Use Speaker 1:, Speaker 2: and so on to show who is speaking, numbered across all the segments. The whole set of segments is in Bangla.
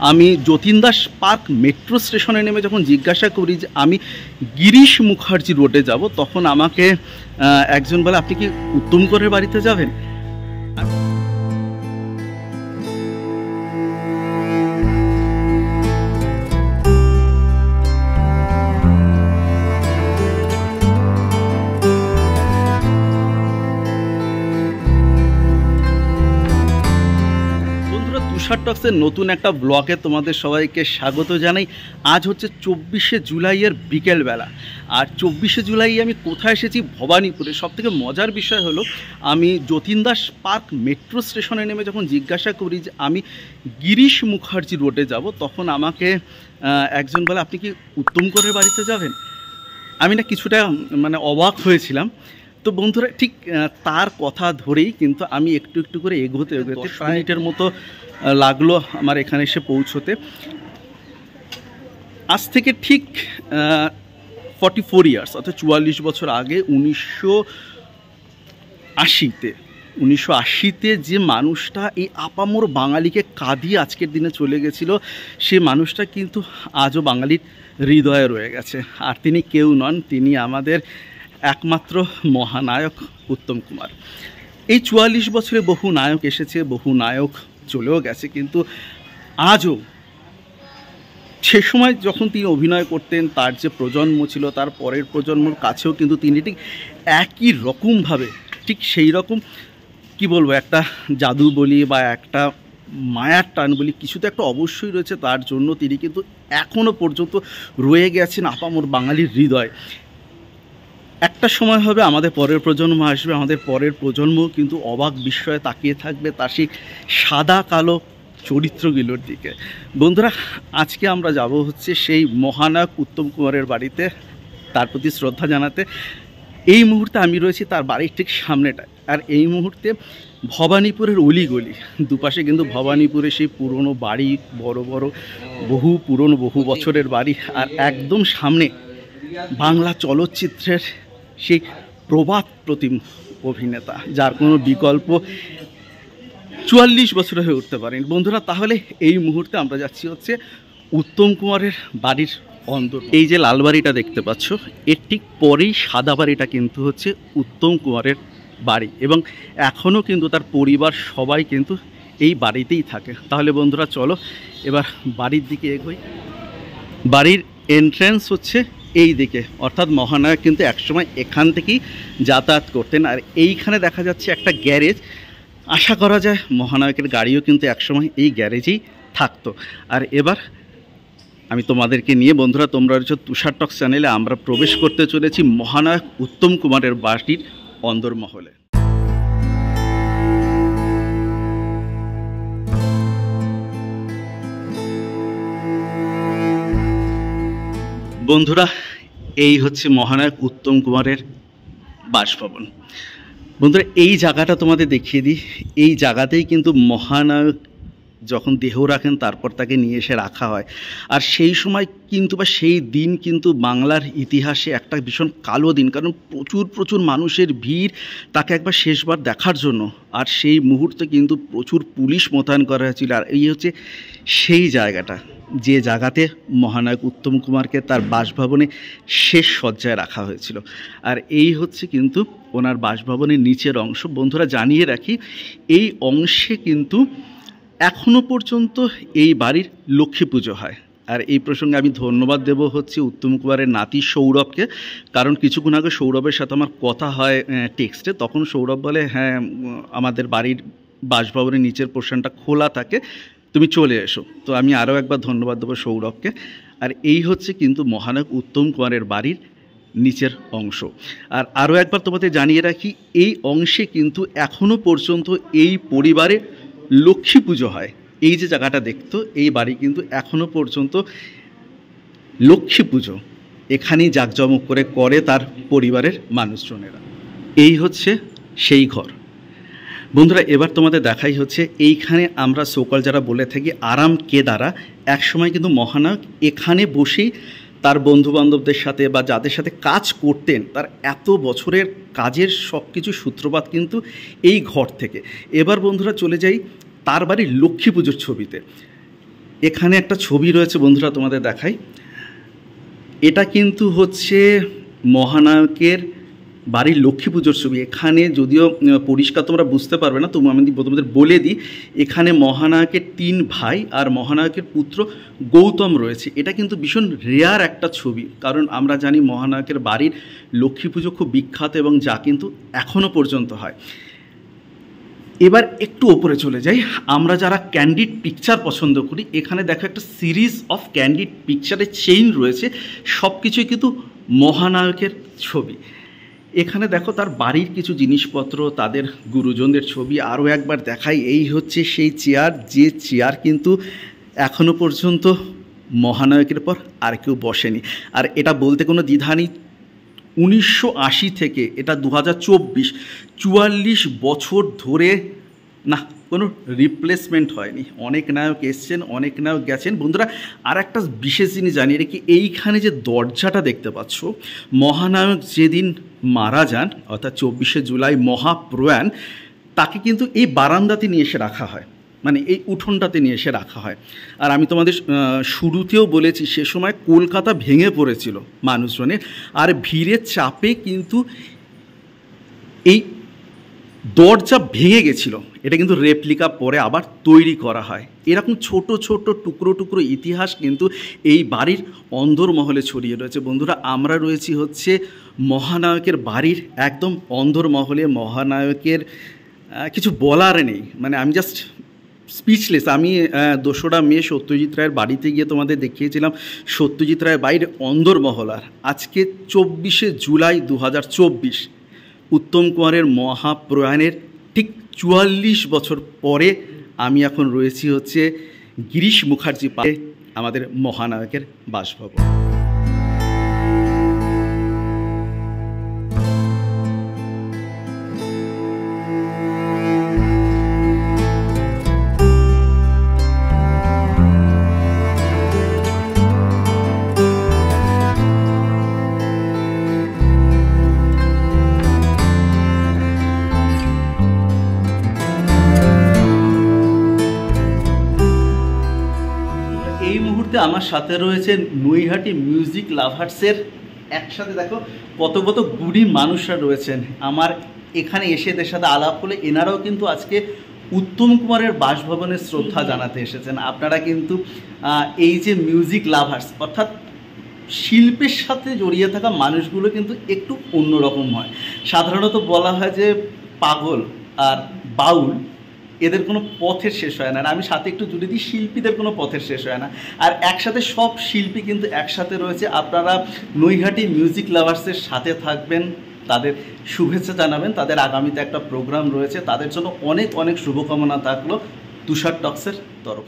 Speaker 1: আমি যতীন দাস পার্ক মেট্রো স্টেশনে নেমে যখন জিজ্ঞাসা করি যে আমি গিরিশ মুখার্জি রোডে যাব, তখন আমাকে একজন বলে, আপনি কি উত্তম করের বাড়িতে যাবেন? তুষার টক্সের নতুন একটা ব্লগে তোমাদের সবাইকে স্বাগত জানাই। আজ হচ্ছে 24শে জুলাইয়ের বিকেলবেলা, আর 24শে জুলাই আমি কোথায় এসেছি? ভবানীপুরে। সবথেকে মজার বিষয় হলো, আমি যতীন দাস পার্ক মেট্রো স্টেশনে নেমে যখন জিজ্ঞাসা করি যে আমি গিরিশ মুখার্জি রোডে যাব, তখন আমাকে একজন বলে, আপনি কি উত্তম করের বাড়িতে যাবেন? আমি না কিছুটা অবাক হয়েছিলাম। তো বন্ধুরা, ঠিক তার কথা ধরেই কিন্তু আমি একটু একটু করে এগোতে 10 মিনিটের মতো লাগলো আমার এখানে এসে পৌঁছতে। আজ থেকে ঠিক 44 ইয়ার্স, অর্থাৎ 44 বছর আগে 1980-তে যে মানুষটা এই আপামর বাঙালিকে কাঁদিয়ে আজকের দিনে চলে গেছিল, সে মানুষটা কিন্তু আজও বাঙালির হৃদয়ে রয়ে গেছে। আর তিনি কেউ নন, তিনি আমাদের একমাত্র মহানায়ক উত্তম কুমার। এই 44 বছরে বহু নায়ক এসেছে, বহু নায়ক চলেও গেছে, কিন্তু আজও সে সময় যখন তিনি অভিনয় করতেন, তার যে প্রজন্ম ছিল, তার পরের প্রজন্মর কাছেও কিন্তু তিনি ঠিক একই রকমভাবে, ঠিক সেই রকম কি বলবো, একটা জাদু বলি বা একটা মায়ার টান বলি, কিছু তো একটা অবশ্যই রয়েছে। তার জন্য তিনি কিন্তু এখনও পর্যন্ত রয়ে গেছেন আপামর বাঙালির হৃদয়। একটা সময় হবে, আমাদের পরের প্রজন্ম আসবে, আমাদের পরের প্রজন্ম কিন্তু অবাক বিস্ময়ে তাকিয়ে থাকবে তার সেই সাদা কালো চরিত্রগুলোর দিকে। বন্ধুরা, আজকে আমরা যাব হচ্ছে সেই মহানায়ক উত্তম কুমারের বাড়িতে, তার প্রতি শ্রদ্ধা জানাতে। এই মুহূর্তে আমি রয়েছি তার বাড়ির ঠিক সামনেটায়, আর এই মুহূর্তে ভবানীপুরের অলিগলি দুপাশে কিন্তু ভবানীপুরে সেই পুরনো বাড়ি, বড় বড় বহু পুরনো বহু বছরের বাড়ি, আর একদম সামনে বাংলা চলচ্চিত্রের সেই প্রবাদ প্রতিম অভিনেতা, যার কোনো বিকল্প 44 বছরে হয়ে উঠতে পারেন। বন্ধুরা, তাহলে এই মুহূর্তে আমরা যাচ্ছি হচ্ছে উত্তম কুমারের বাড়ির অন্দর। এই যে লাল বাড়িটা দেখতে পাচ্ছ, এর ঠিক পরেই সাদা বাড়িটা কিন্তু হচ্ছে উত্তম কুমারের বাড়ি, এবং এখনও কিন্তু তার পরিবার সবাই কিন্তু এই বাড়িতেই থাকে। তাহলে বন্ধুরা, চলো এবার বাড়ির দিকে এগোই। বাড়ির এন্ট্রান্স হচ্ছে এই দিকে, অর্থাৎ মহানায়ক কিন্তু একসময় এখান থেকেই যাতায়াত করতেন। আর এইখানে দেখা যাচ্ছে একটা গ্যারেজ, আশা করা যায় মহানায়কের গাড়িও কিন্তু একসময় এই গ্যারেজেই থাকতো। আর এবার আমি তোমাদেরকে নিয়ে, বন্ধুরা তোমরা হচ্ছে তুষার টক্স চ্যানেলে, আমরা প্রবেশ করতে চলেছি মহানায়ক উত্তম কুমারের বাড়ির অন্দরমহলে। বন্ধুরা, এই হচ্ছে মহানায়ক উত্তম কুমারের বাসভবন। বন্ধুরা, এই জায়গাটা তোমাদের দেখিয়ে দিই। এই জায়গাতেই কিন্তু মহানায়ক যখন দেহ রাখেন, তারপর তাকে নিয়ে এসে রাখা হয়। আর সেই সময় কিন্তু বা সেই দিন কিন্তু বাংলার ইতিহাসে একটা ভীষণ কালো দিন, কারণ প্রচুর প্রচুর মানুষের ভিড় তাকে একবার শেষবার দেখার জন্য। আর সেই মুহূর্তে কিন্তু প্রচুর পুলিশ মোতায়েন করা হয়েছিল। আর এই হচ্ছে সেই জায়গাটা, যে জায়গাতে মহানায়ক উত্তম কুমারকে তার বাসভবনে শেষ শয্যায় রাখা হয়েছিল। আর এই হচ্ছে কিন্তু ওনার বাসভবনের নিচের অংশ। বন্ধুরা, জানিয়ে রাখি, এই অংশে কিন্তু এখনও পর্যন্ত এই বাড়ির লক্ষ্মী পুজো হয়। আর এই প্রসঙ্গে আমি ধন্যবাদ দেব হচ্ছে উত্তম কুমারের নাতি সৌরভকে, কারণ কিছুক্ষণ আগে সৌরভের সাথে আমার কথা হয় টেক্সটে। তখন সৌরভ বলে, হ্যাঁ আমাদের বাড়ির বাসভবনের নিচের পোর্শনটা খোলা থাকে, তুমি চলে এসো। তো আমি আরও একবার ধন্যবাদ দেবো সৌরভকে। আর এই হচ্ছে কিন্তু মহানায়ক উত্তম কুমারের বাড়ির নিচের অংশ। আর আরও একবার তোমাদের জানিয়ে রাখি, এই অংশে কিন্তু এখনও পর্যন্ত এই পরিবারে লক্ষ্মী পুজো হয়। এই যে জায়গাটা দেখতো, এই বাড়ি কিন্তু এখনও পর্যন্ত লক্ষ্মী পুজো এখানেই জাঁকজমক করে তার পরিবারের মানুষজনেরা। এই হচ্ছে সেই ঘর। বন্ধুরা, এবার তোমাদের দেখাই হচ্ছে এইখানে আমরা সোকাল যারা বলে থাকি আরাম কেদারা, একসময় কিন্তু মহানায়ক এখানে বসেই তার বন্ধুবান্ধবদের সাথে বা যাদের সাথে কাজ করতেন, তার এত বছরের কাজের সব কিছু সূত্রপাত কিন্তু এই ঘর থেকে। এবার বন্ধুরা চলে যাই তার বাড়ির লক্ষ্মী পুজোর ছবিতে। এখানে একটা ছবি রয়েছে বন্ধুরা, তোমাদের দেখাই। এটা কিন্তু হচ্ছে মহানায়কের বাড়ির লক্ষ্মী পুজোর ছবি। এখানে যদিও পরিষ্কার তোমরা বুঝতে পারবে না, তবু আমি তোমাদের বলে দিই, এখানে মহানায়কের 3 ভাই আর মহানায়কের পুত্র গৌতম রয়েছে। এটা কিন্তু ভীষণ রেয়ার একটা ছবি, কারণ আমরা জানি মহানায়কের বাড়ির লক্ষ্মী পুজো খুব বিখ্যাত এবং যা কিন্তু এখনও পর্যন্ত হয়। এবার একটু ওপরে চলে যাই, আমরা যারা ক্যান্ডিড পিকচার পছন্দ করি, এখানে দেখো একটা সিরিজ অফ ক্যান্ডিড পিকচারের চেইন রয়েছে, সব কিছুই কিন্তু মহানায়কের ছবি। এখানে দেখো তার বাড়ির কিছু জিনিসপত্র, তাদের গুরুজনদের ছবি। আরও একবার দেখাই, এই হচ্ছে সেই চেয়ার, যে চেয়ার কিন্তু এখনও পর্যন্ত মহানায়কের পর আর কেউ বসেনি। আর এটা বলতে কোনো দ্বিধা নেই, 1980 থেকে এটা 2024, 44 বছর ধরে না কোনো রিপ্লেসমেন্ট হয়নি। অনেক নায়ক এসছেন, অনেক নায়ক গেছেন। বন্ধুরা, আর একটা বিশেষ জিনিস জানিয়ে রেখি, এইখানে যে দরজাটা দেখতে পাচ্ছ, মহানায়ক যেদিন মারা যান অর্থাৎ 24শে জুলাই মহাপ্রয়াণ, তাকে কিন্তু এই বারান্দাতে নিয়ে এসে রাখা হয়, মানে এই উঠোনটাতে নিয়ে এসে রাখা হয়। আর আমি তোমাদের শুরুতেও বলেছি, সে সময় কলকাতা ভেঙে পড়েছিল মানুষজনের, আর ভিড়ের চাপে কিন্তু এই দরজা ভেঙে গেছিলো। এটা কিন্তু রেপ্লিকা পরে আবার তৈরি করা হয়। এরকম ছোট ছোট টুকরো টুকরো ইতিহাস কিন্তু এই বাড়ির অন্দরমহলে ছড়িয়ে রয়েছে। বন্ধুরা, আমরা রয়েছি হচ্ছে মহানায়কের বাড়ির একদম অন্দরমহলে। মহানায়কের কিছু বলার নেই, মানে আমি জাস্ট স্পিচলেস। আমি 2রা মে সত্যজিৎ রায়ের বাড়িতে গিয়ে তোমাদের দেখিয়েছিলাম সত্যজিৎ রায়ের বাড়ির অন্দরমহল। আর আজকে 24শে জুলাই 2024, উত্তম কুমারের মহাপ্রয়াণের ঠিক 44 বছর পরে আমি এখন রয়েছি হচ্ছে গিরিশ মুখার্জি পার্কে, আমাদের মহানায়কের বাসভবন। আমার সাথে রয়েছে নৈহাটি মিউজিক লাভার্সের, একসাথে দেখো কত কত গুণী মানুষরা রয়েছেন। আমার এখানে এসে এদের সাথে আলাপ হলে এনারাও কিন্তু আজকে উত্তম কুমারের বাসভবনের শ্রদ্ধা জানাতে এসেছেন। আপনারা কিন্তু এই যে মিউজিক লাভার্স অর্থাৎ শিল্পের সাথে জড়িয়ে থাকা মানুষগুলো কিন্তু একটু অন্যরকম হয়। সাধারণত বলা হয় যে পাগল আর বাউল এদের কোনো পথের শেষ হয় না, আর আমি সাথে একটু জুড়ে দিই, শিল্পীদের কোনো পথের শেষ হয় না। আর একসাথে সব শিল্পী কিন্তু একসাথে রয়েছে। আপনারা নৈহাটি মিউজিক লাভার্সের সাথে থাকবেন, তাদের শুভেচ্ছা জানাবেন। তাদের আগামীতে একটা প্রোগ্রাম রয়েছে, তাদের জন্য অনেক অনেক শুভকামনা থাকলো তুষার টক্সের তরফ।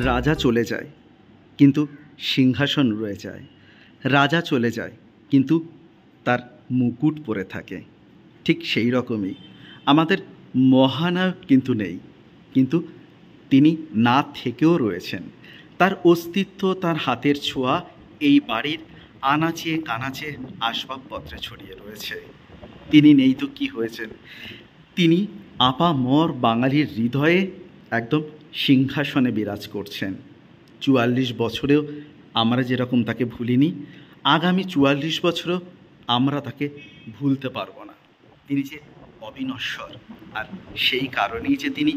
Speaker 1: রাজা চলে যায় কিন্তু সিংহাসন রয়ে যায়, রাজা চলে যায় কিন্তু তার মুকুট পরে থাকে। ঠিক সেই রকমই আমাদের মহানায়ক কিন্তু নেই, কিন্তু তিনি না থেকেও রয়েছেন। তার অস্তিত্ব, তার হাতের ছোঁয়া এই বাড়ির আনাচে কানাচে আসবাবপত্রে ছড়িয়ে রয়েছে। তিনি নেই তো কি হয়েছেন, তিনি আপামর বাঙালির হৃদয়ে একদম সিংহাসনে বিরাজ করছেন। 44 বছরেও আমরা যেরকম তাকে ভুলিনি, আগামী 44 বছরেও আমরা তাকে ভুলতে পারবো না। তিনি যে অবিনশ্বর, আর সেই কারণেই যে তিনি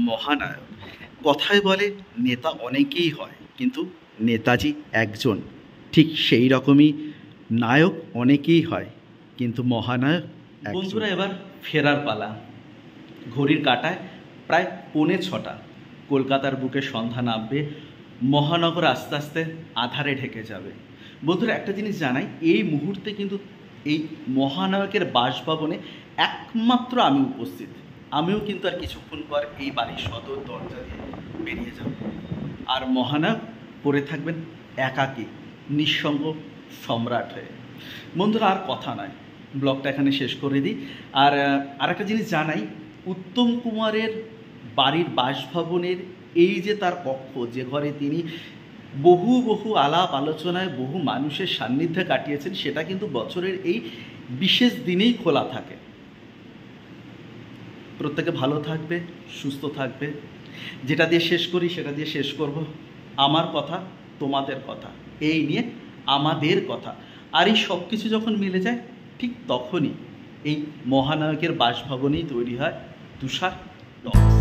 Speaker 1: মহানায়ক। কথায় বলে নেতা অনেকেই হয়, কিন্তু নেতাজি একজন। ঠিক সেই রকমই নায়ক অনেকেই হয়, কিন্তু মহানায়ক। বন্ধুরা, এবার ফেরার পালা। ঘড়ির কাঁটায় প্রায় 5:45, কলকাতার বুকে সন্ধ্যা নামবে, মহানগর আস্তে আস্তে আধারে ঢেকে যাবে। বন্ধুরা, একটা জিনিস জানাই, এই মুহূর্তে কিন্তু এই মহানায়কের বাসভবনে একমাত্র আমি উপস্থিত। আমিও কিন্তু আর কিছুক্ষণ পর এই বাড়ির সদর দরজা দিয়ে বেরিয়ে যাব, আর মহানায়ক পড়ে থাকবেন একাকী নিঃসঙ্গ সম্রাট হয়ে। বন্ধুরা, আর কথা নয়, ব্লগটা এখানে শেষ করে দিই। আর আরেকটা জিনিস জানাই, উত্তম কুমারের বাড়ির বাসভবনের এই যে তার কক্ষ, যে ঘরে তিনি বহু বহু আলাপ আলোচনায় বহু মানুষের সান্নিধ্যে কাটিয়েছেন, সেটা কিন্তু বছরের এই বিশেষ দিনেই খোলা থাকে। প্রত্যেকে ভালো থাকবে, সুস্থ থাকবে। যেটা দিয়ে শেষ করি সেটা দিয়ে শেষ করব। আমার কথা, তোমাদের কথা, এই নিয়ে আমাদের কথা। আর এই সব কিছু যখন মিলে যায় ঠিক তখনই এই মহানায়কের বাসভবনেই তৈরি হয় তুষার টক।